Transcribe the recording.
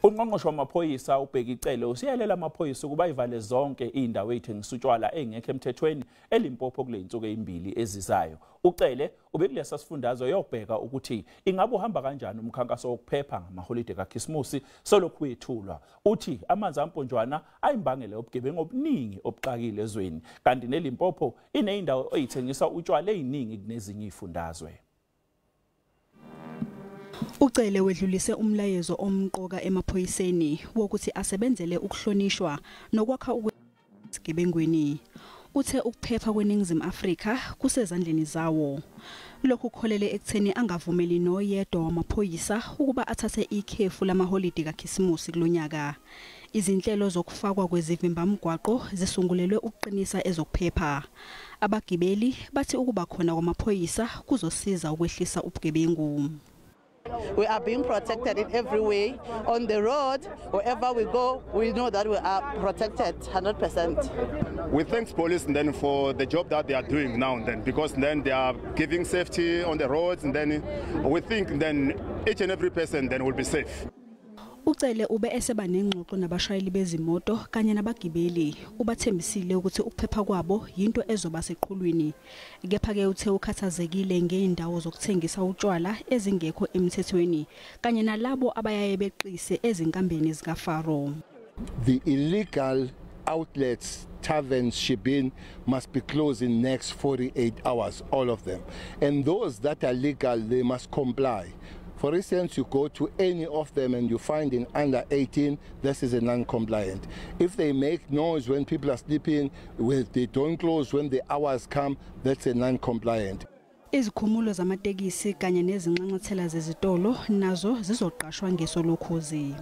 Ungqongqoshe wamaphoyisa uBheki Cele useyalele amaphoyisa ukuba ivale zonke izindawo ezithengisa utshwala ezingekho emthethweni eLimpopo kulezinsuku ezimbili ezizayo. UCele ubekulesiyasifundazwe eyobheka ukuthi ingabe uhamba kanjani umkhankaso wokuphepha ngamaholide kakhisimuzi selokhu wethulwa. Uthi amanz'amponjwana ayimbangela yobugebengu obuningi obuqakile ezweni kanti neLimpopo ineyindawo ezithengisa utshwala eziningi kunezinye izifundazwe. UCele wedlulise umlayezo omqoka emaphoyiseni wokuthi asebenzele ukuhlonishwa nokwakha ukugebengweni. Uthe ukuphepha kweNingizimu Afrika kusezandleni zawo. Lokhu kholele ekutheni angavumeli noyedwa wamaphoyisa ukuba athathe ikhefu lamaholide kakhisimuzi kulonyaka. Izinhlelo zokufakwa kwezivimbamgwaqo zisungulelwe ukuqinisa ezokuphepha. Abagibeli bathi ukuba khona kwamaphoyisa kuzosiza ukwehlisa ubugebengu. We are being protected in every way. On the road, wherever we go, we know that we are protected 100%. We thank police and then for the job that they are doing now and then, because then they are giving safety on the roads, and then we think then each and every person then will be safe. UCele ube eseba nengxoxo nabashayeli bezimoto kanye nabagibeli ubathembisile ukuthi ukuphepha kwabo yinto ezoba seqhulwini. Kepha ke uthe ukhathazekile ngeindawo zokuthengisa utshwala ezingekho emthethweni kanye nalabo abayaye beqise ezinkambeni zikaFaro. The illegal outlets, taverns, shebeen must be closed in next 48 hours, all of them. And those that are legal, they must comply. For instance, you go to any of them and you find in under 18, this is a non-compliant. If they make noise when people are sleeping, if they don't close when the hours come, that's a non-compliant. Izikhumulo zamatekisi kanye nezinxanxathela zezitolo nazo zizoqashwa ngesolokhuzi.